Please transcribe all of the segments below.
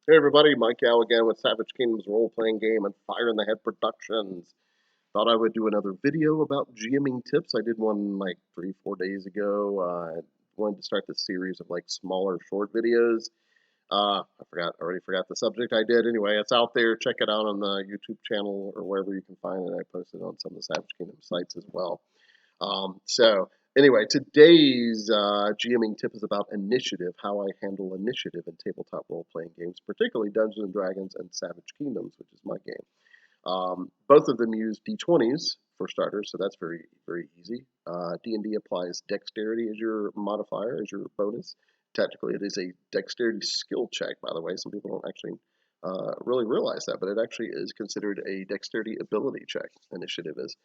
Hey everybody, Mike Gal again with Savage Kingdom's role-playing game and Fire in the Head Productions. Thought I would do another video about GMing tips. I did one like 3, 4 days ago. I wanted to start this series of like smaller short videos. Already forgot the subject I did. Anyway, it's out there. Check it out on the YouTube channel or wherever you can find it. I posted it on some of the Savage Kingdom sites as well. So anyway, today's GMing tip is about initiative, how I handle initiative in tabletop role-playing games, particularly Dungeons and Dragons and Savage Kingdoms, which is my game. Both of them use d20s for starters, so that's very, very easy. D&D applies dexterity as your modifier, as your bonus. Technically, it is a dexterity skill check, by the way. Some people don't actually really realize that, but it actually is considered a dexterity ability check. Initiative is.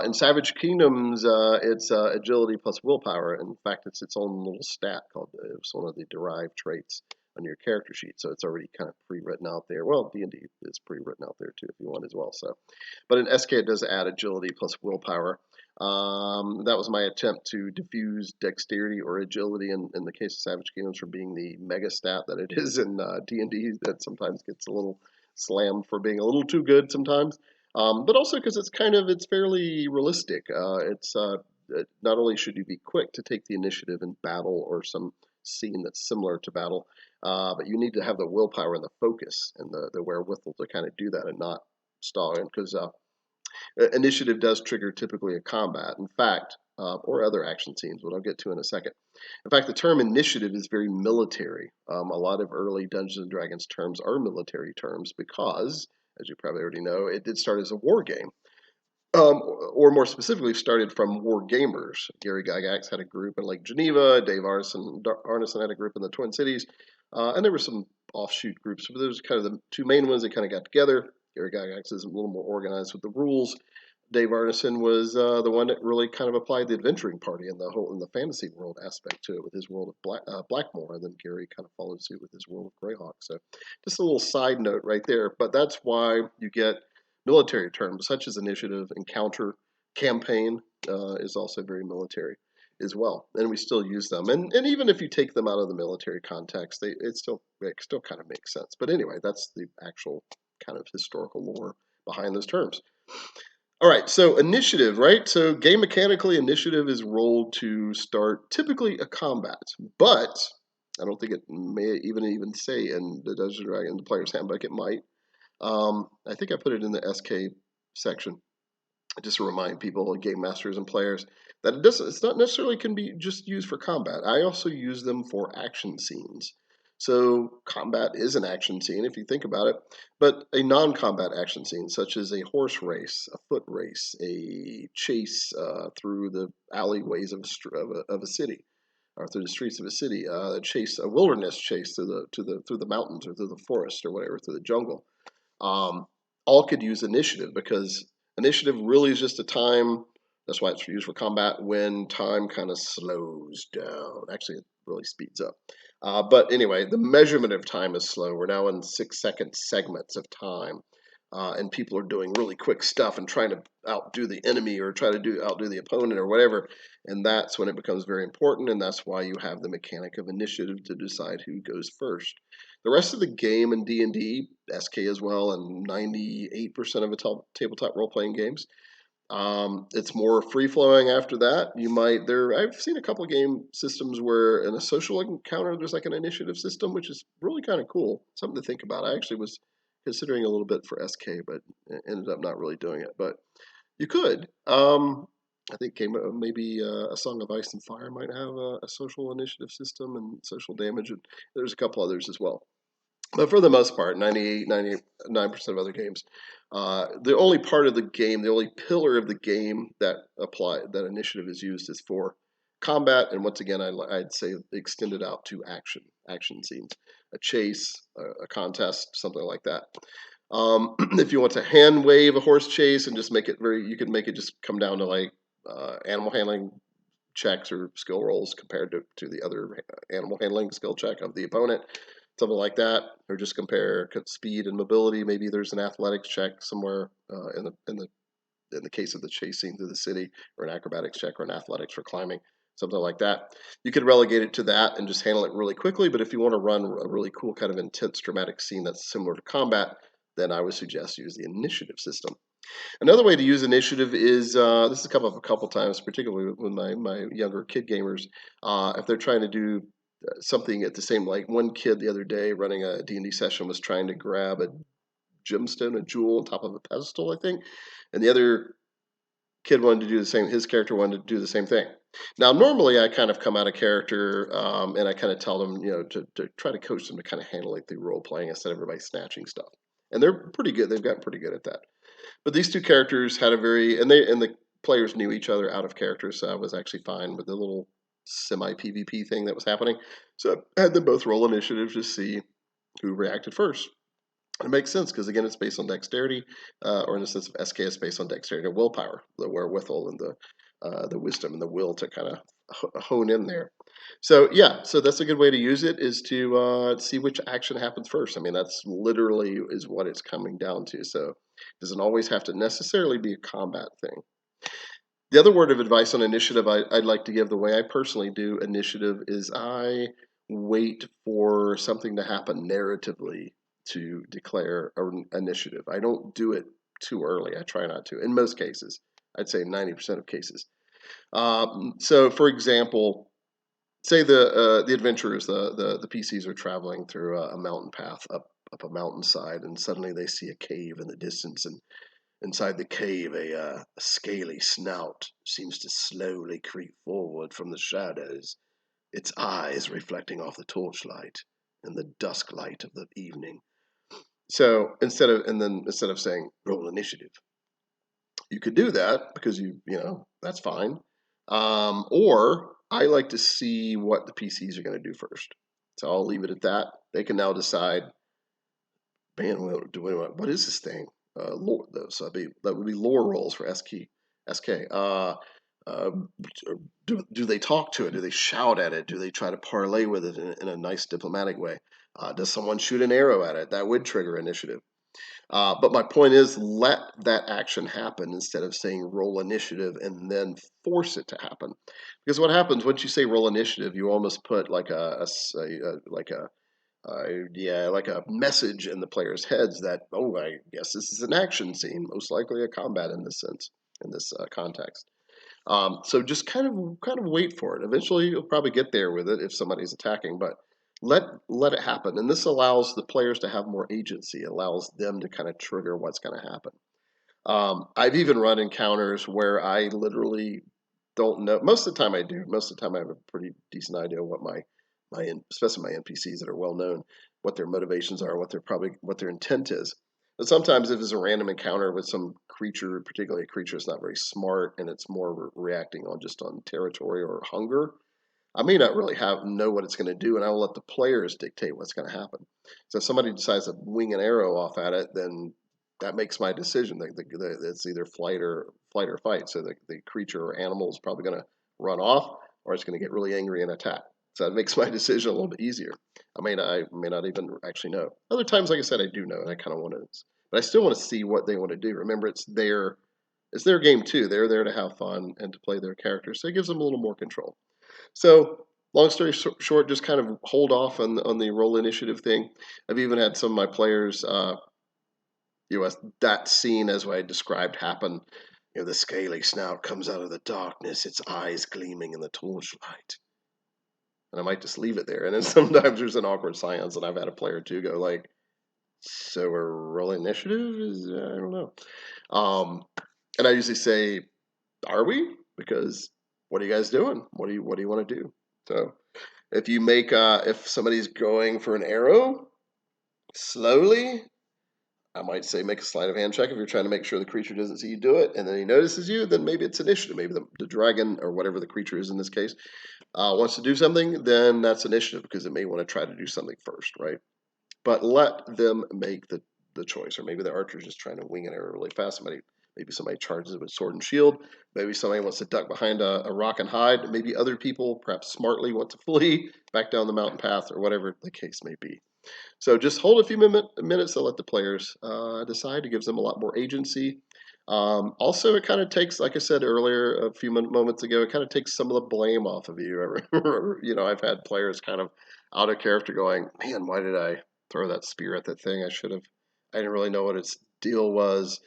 In Savage Kingdoms, it's agility plus willpower. In fact, it's its own little stat called. It's one of the derived traits on your character sheet, so it's already kind of pre-written out there. Well, D&D is pre-written out there too if you want as well. So, but in SK it does add agility plus willpower. That was my attempt to diffuse dexterity or agility in the case of Savage Kingdoms from being the mega stat that it is in D&D that sometimes gets a little slammed for being a little too good sometimes. But also because it's fairly realistic. Not only should you be quick to take the initiative in battle or some scene that's similar to battle, but you need to have the willpower and the focus and the wherewithal to kind of do that and not stall in because initiative does trigger typically a combat. In fact, or other action scenes, what I'll get to in a second. In fact, the term initiative is very military. A lot of early Dungeons and Dragons terms are military terms because, as you probably already know, it did start as a war game. Or more specifically, started from war gamers. Gary Gygax had a group in Lake Geneva. Dave Arneson had a group in the Twin Cities, and there were some offshoot groups. But those kind of the two main ones that kind of got together. Gary Gygax is a little more organized with the rules. Dave Arneson was the one that really kind of applied the adventuring party and the fantasy world aspect to it with his world of Blackmore, and then Gary kind of followed suit with his world of Greyhawk. So, just a little side note right there. But that's why you get military terms such as initiative, encounter, campaign is also very military as well, and we still use them. And even if you take them out of the military context, it still kind of makes sense. But anyway, that's the actual kind of historical lore behind those terms. All right, so initiative, right? So game mechanically, initiative is rolled to start typically a combat, but I don't think it may even say in the Dungeons and Dragons, the player's handbook. It might. I think I put it in the SK section just to remind people, game masters and players, that it's not necessarily can be just used for combat. I also use them for action scenes. So combat is an action scene if you think about it, but a non-combat action scene such as a horse race, a foot race, a chase through the alleyways of a city, or through the streets of a city, a wilderness chase through the mountains or through the forest or whatever, through the jungle. Um, all could use initiative because initiative really is just a time. That's why it's used for combat when time kind of slows down. Actually, it really speeds up. But anyway, the measurement of time is slow. We're now in 6 second segments of time. And people are doing really quick stuff and trying to outdo the enemy or try to outdo the opponent or whatever. And that's when it becomes very important. And that's why you have the mechanic of initiative to decide who goes first. The rest of the game in D&D, SK as well, and 98% of the tabletop role-playing games, it's more free-flowing after that. I've seen a couple of game systems where in a social encounter there's like an initiative system, which is really kind of cool. Something to think about. I actually was considering a little bit for SK, but ended up not really doing it. But you could. I think maybe A Song of Ice and Fire might have a social initiative system and social damage, and there's a couple others as well. But for the most part, 99% of other games, the only part of the game, the only pillar of the game that initiative is used is for combat, and once again, I'd say extended out to action scenes, a chase, a contest, something like that. If you want to hand wave a horse chase and just make it you can make it just come down to like animal handling checks or skill rolls compared to the other animal handling skill check of the opponent, something like that, or just compare speed and mobility. Maybe there's an athletics check somewhere in the case of the chasing through the city, or an acrobatics check or an athletics for climbing. something like that. You could relegate it to that and just handle it really quickly. But if you want to run a really cool kind of intense dramatic scene that's similar to combat, then I would suggest use the initiative system. Another way to use initiative is this has come up a couple times, particularly with my younger kid gamers. If they're trying to do something at the same, like one kid the other day running a D&D session was trying to grab a gemstone, a jewel on top of a pedestal, I think, and the other kid wanted to do the same. His character wanted to do the same thing. Now, normally I kind of come out of character and I kind of tell them, to try to coach them to kind of handle it through role playing instead of everybody snatching stuff. And they're pretty good. They've gotten pretty good at that. But these two characters had a very and the players knew each other out of character, so I was actually fine with the little semi PvP thing that was happening. So I had them both roll initiative to see who reacted first. It makes sense because again, it's based on dexterity, or in the sense of SK, it's based on dexterity and willpower, the wherewithal and the wisdom and the will to kind of hone in there. So yeah, so that's a good way to use it is to see which action happens first. I mean, that's literally is what it's coming down to. So it doesn't always have to necessarily be a combat thing. The other word of advice on initiative I'd like to give, the way I personally do initiative, is I wait for something to happen narratively to declare an initiative. I don't do it too early. I try not to. In most cases, I'd say 90% of cases. So, for example, say the adventurers, the PCs are traveling through a mountain path up a mountainside, and suddenly they see a cave in the distance, and inside the cave, a scaly snout seems to slowly creep forward from the shadows, its eyes reflecting off the torchlight and the dusk light of the evening. So instead of saying roll initiative, you could do that because that's fine. Or I like to see what the PCs are going to do first. So I'll leave it at that. They can now decide, man, what is this thing? Lore, so that would be lore rolls for SK. Uh, do they talk to it? Do they shout at it? Do they try to parlay with it in a nice diplomatic way? Does someone shoot an arrow at it? That would trigger initiative. But my point is, let that action happen instead of saying roll initiative and then force it to happen. Because what happens once you say roll initiative, you almost put like like a message in the players' heads that, oh, I guess this is an action scene, most likely a combat in this sense, in this context. So just kind of wait for it. Eventually, you'll probably get there with it if somebody's attacking, but let it happen. And this allows the players to have more agency. It allows them to kind of trigger what's going to happen. I've even run encounters where I literally don't know. Most of the time I do. Most of the time I have a pretty decent idea of what especially my NPCs that are well known, what their motivations are, what their intent is. But sometimes if it's a random encounter with some creature, particularly a creature that's not very smart and it's more reacting on territory or hunger, I may not really know what it's going to do, and I will let the players dictate what's going to happen. So if somebody decides to wing an arrow off at it, then that makes my decision. It's either flight or fight. So the creature or animal is probably going to run off, or it's going to get really angry and attack. So that makes my decision a little bit easier. I may not even actually know. Other times, like I said, I do know, and I kind of want to, but I still want to see what they want to do. Remember, it's their game too. They're there to have fun and to play their characters, so it gives them a little more control. So, long story short, just kind of hold off on the roll initiative thing. I've even had some of my players, that scene as I described happen. The scaly snout comes out of the darkness, its eyes gleaming in the torchlight. And I might just leave it there. And then sometimes there's an awkward silence, and I've had a player too go like, "So we're rolling initiative? I don't know." And I usually say, "Are we? Because what are you guys doing? What do you want to do?" So if somebody's going for an arrow slowly, I might say make a sleight of hand check if you're trying to make sure the creature doesn't see you do it, and then he notices you. Then maybe it's initiative. Maybe the dragon or whatever the creature is in this case wants to do something. Then that's initiative because it may want to try to do something first, right? But let them make the choice, or maybe the archer's just trying to wing an arrow really fast. Maybe somebody charges it with sword and shield. Maybe somebody wants to duck behind a rock and hide. Maybe other people, perhaps smartly, want to flee back down the mountain path, or whatever the case may be. So just hold a few minutes to let the players decide. It gives them a lot more agency. Also, it kind of takes, like I said earlier, a few moments ago, it kind of takes some of the blame off of you. I've had players kind of out of character going, man, why did I throw that spear at that thing? I didn't really know what its deal was.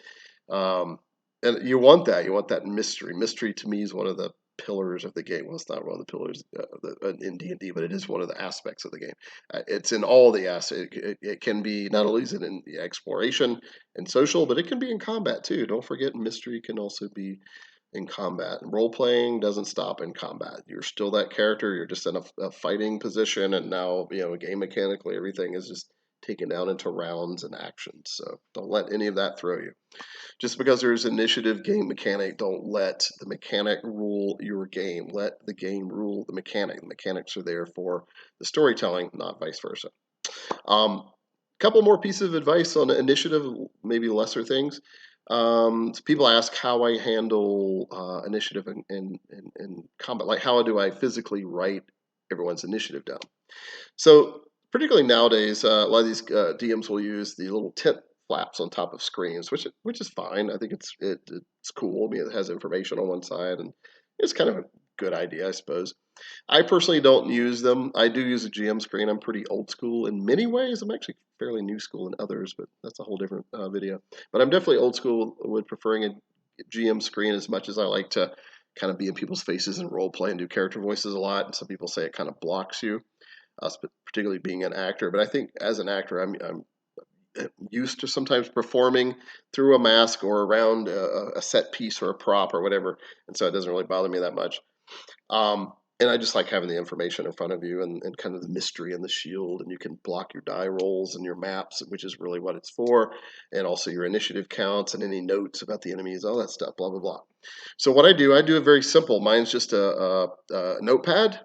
Um, and you want that. You want that mystery. Mystery to me is one of the pillars of the game. Well, it's not one of the pillars in D&D, but it is one of the aspects of the game. It's in all the aspects. It can be not only is it in the exploration and social, but it can be in combat too. Don't forget, mystery can also be in combat. Role playing doesn't stop in combat. You're still that character. You're just in a fighting position, and now game mechanically everything is just taken down into rounds and actions. So don't let any of that throw you. Just because there's initiative game mechanic, don't let the mechanic rule your game. Let the game rule the mechanic. The mechanics are there for the storytelling, not vice versa. Couple more pieces of advice on initiative, maybe lesser things. So people ask how I handle initiative in combat. Like, how do I physically write everyone's initiative down? So particularly nowadays, a lot of these DMs will use the little tent flaps on top of screens, which is fine. I think it's cool. I mean, it has information on one side, and it's kind of a good idea, I suppose. I personally don't use them. I do use a GM screen. I'm pretty old school in many ways. I'm actually fairly new school in others, but that's a whole different video. But I'm definitely old school with preferring a GM screen as much as I like to kind of be in people's faces and role play and do character voices a lot. And some people say it kind of blocks you, particularly being an actor. But I think as an actor, I'm used to sometimes performing through a mask or around a set piece or a prop or whatever, and so it doesn't really bother me that much. And I just like having the information in front of you and kind of the mystery and the shield, and you can block your die rolls and your maps, which is really what it's for, and also your initiative counts and any notes about the enemies, all that stuff, blah blah blah. So what I do it very simple. Mine's just a notepad,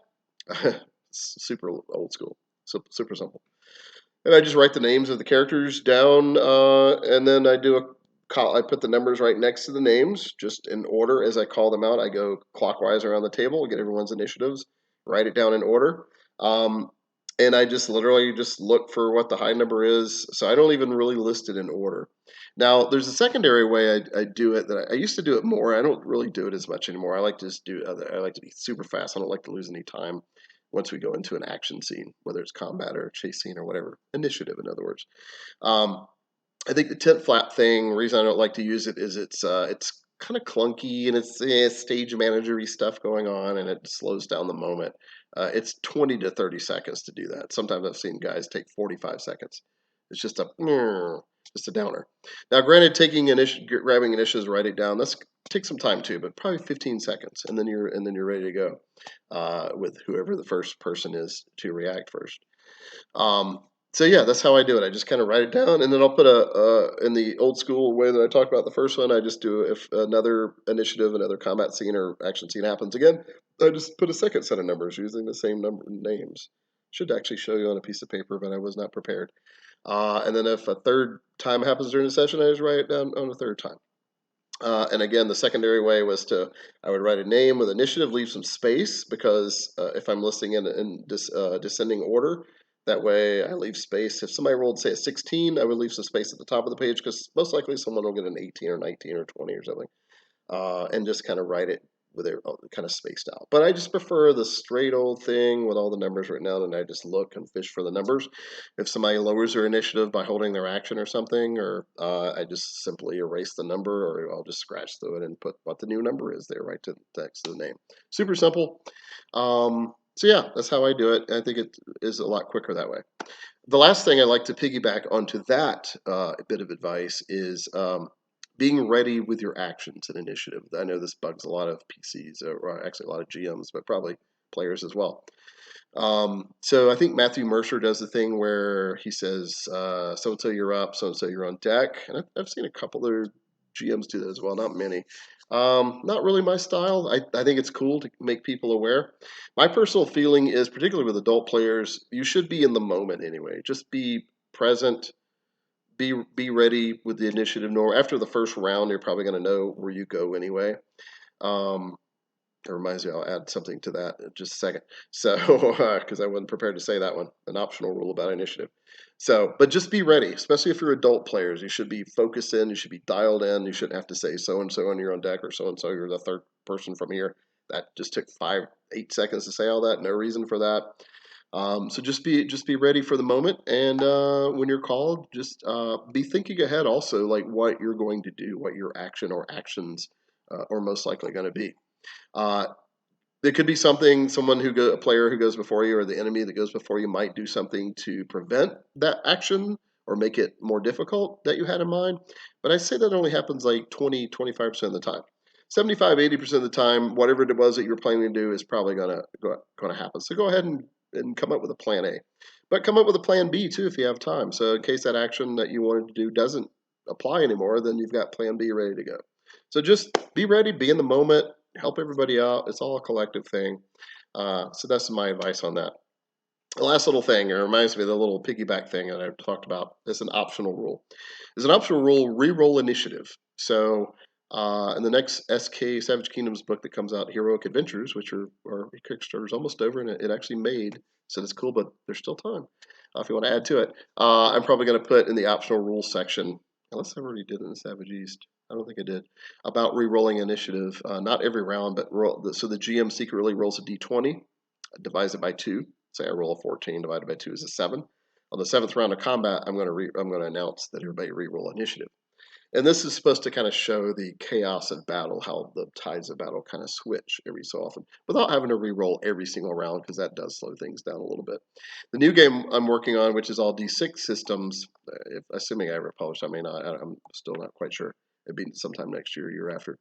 super old school, so super simple. And I just write the names of the characters down, and then I put the numbers right next to the names, just in order as I call them out. I go clockwise around the table, get everyone's initiatives, write it down in order, um, and I just literally just look for what the high number is. So I don't even really list it in order. Now, there's a secondary way I do it that I used to do it more. I don't really do it as much anymore. I like to just do. I like to be super fast. I don't like to lose any time once we go into an action scene, whether it's combat or chase scene or whatever. Initiative, in other words. Um, I think the tent flap thing, the reason I don't like to use it is it's kind of clunky and it's stage managery stuff going on and it slows down the moment. It's 20 to 30 seconds to do that. Sometimes I've seen guys take 45 seconds. It's just a downer. Now, granted, grabbing initiatives, writing down, that's takes some time too, but probably 15 seconds, and then you're ready to go with whoever the first person is to react first. Um, so yeah, that's how I do it. I just kind of write it down, and then I'll put in the old school way that I talked about the first one. I just do if another initiative, another combat scene or action scene happens again, I just put a second set of numbers using the same number names. Should actually show you on a piece of paper, but I was not prepared. And then if a third time happens during the session, I just write it down on a third time. And again, the secondary way was I would write a name with initiative, leave some space, because if I'm listing in descending order, that way I leave space. If somebody rolled, say, a 16, I would leave some space at the top of the page, because most likely someone will get an 18 or 19 or 20 or something, and just kind of write it with it kind of spaced out. But I just prefer the straight old thing with all the numbers written down, and I just look and fish for the numbers. If somebody lowers their initiative by holding their action or something, or I just simply erase the number, or I'll just scratch through it and put what the new number is there, right to the text of the name. Super simple. So yeah, that's how I do it. I think it is a lot quicker that way. The last thing I like to piggyback onto that bit of advice is being ready with your actions and initiative. I know this bugs a lot of PCs, or actually a lot of GMs, but probably players as well. So I think Matthew Mercer does the thing where he says, "So and so you're up, so and so you're on deck," and I've seen a couple other GMs do that as well, not many. Not really my style. I think it's cool to make people aware. My personal feeling is, particularly with adult players, you should be in the moment anyway. Just be present, be ready with the initiative. Nor after the first round, you're probably going to know where you go anyway. Um, That reminds me, I'll add something to that in just a second. So, because I wasn't prepared to say that one, an optional rule about initiative. So, but just be ready, especially if you're adult players. You should be focused in. You should be dialed in. You shouldn't have to say so and so on your own deck or so and so. You're the third person from here. That just took 8 seconds to say all that. No reason for that. So just be ready for the moment, and when you're called, just be thinking ahead. Also, like what you're going to do, what your action or actions are most likely going to be. Uh, it could be a player who goes before you, or the enemy that goes before you might do something to prevent that action or make it more difficult that you had in mind. But I say that only happens like 20, 25% of the time. 75, 80% of the time, whatever it was that you're planning to do is probably gonna happen. So go ahead and come up with a plan A. But come up with a plan B too if you have time. So in case that action that you wanted to do doesn't apply anymore, then you've got plan B ready to go. So just be ready, be in the moment, help everybody out. It's all a collective thing. So that's my advice on that. The last little thing, it reminds me of the little piggyback thing that I talked about. It's an optional rule. There's an optional rule, re-roll initiative. So in the next SK Savage Kingdoms book that comes out, Heroic Adventures, which our Kickstarter's almost over, and it actually made, so it's cool, but there's still time if you want to add to it. I'm probably going to put in the optional rules section, unless I already did it in the Savage East. I don't think I did, about re-rolling initiative. Not every round, but so the GM secretly rolls a d20, divides it by 2. Say I roll a 14, divided by 2 is a 7. On the 7th round of combat, I'm going to announce that everybody re-roll initiative. And this is supposed to kind of show the chaos of battle, how the tides of battle kind of switch every so often, without having to re-roll every single round, because that does slow things down a little bit. The new game I'm working on, which is all D6 systems, assuming I ever publish, I may not, I'm still not quite sure. It'd be sometime next year, year after.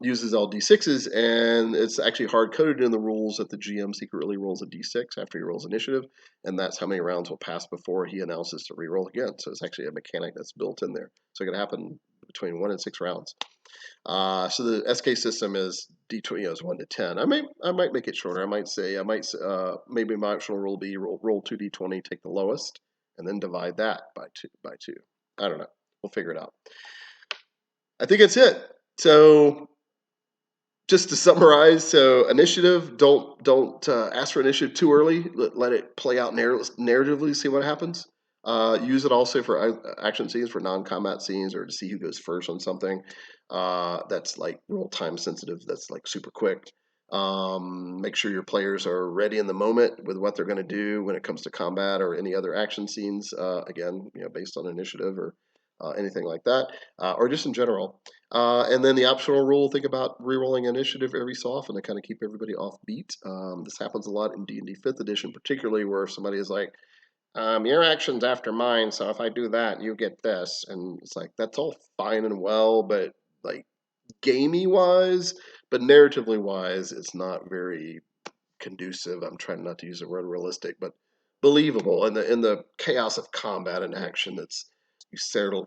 Uses all D6s, and it's actually hard coded in the rules that the GM secretly rolls a D6 after he rolls initiative, and that's how many rounds will pass before he announces to re-roll again. So it's actually a mechanic that's built in there. So it can happen between 1 and 6 rounds. So the SK system is D20, is 1 to 10. I might make it shorter. Maybe my optional rule be roll 2 D20, take the lowest, and then divide that by two. I don't know. We'll figure it out. I think that's it. So just to summarize, so initiative, don't ask for initiative too early. Let it play out narratively, see what happens. Use it also for action scenes, for non-combat scenes, or to see who goes first on something that's like real time sensitive, that's like super quick. Make sure your players are ready in the moment with what they're going to do when it comes to combat or any other action scenes. Again, based on initiative or anything like that, or just in general. And then the optional rule, think about re-rolling initiative every so often to kind of keep everybody off beat. This happens a lot in D&D 5th edition, particularly where somebody is like, your action's after mine, so if I do that, you get this. And it's like, that's all fine and well, but like gamey-wise, but narratively-wise, it's not very conducive. I'm trying not to use the word realistic, but believable. In the chaos of combat and action, you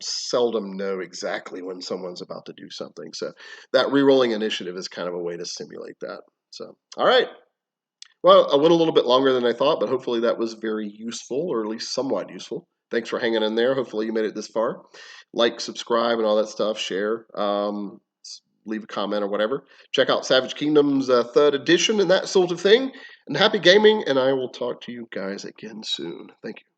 seldom know exactly when someone's about to do something. So that re-rolling initiative is kind of a way to simulate that. So, all right. Well, I went a little bit longer than I thought, but hopefully that was very useful, or at least somewhat useful. Thanks for hanging in there. Hopefully you made it this far. Like, subscribe, and all that stuff. Share. Leave a comment or whatever. Check out Savage Kingdoms 3rd edition and that sort of thing. And happy gaming, and I will talk to you guys again soon. Thank you.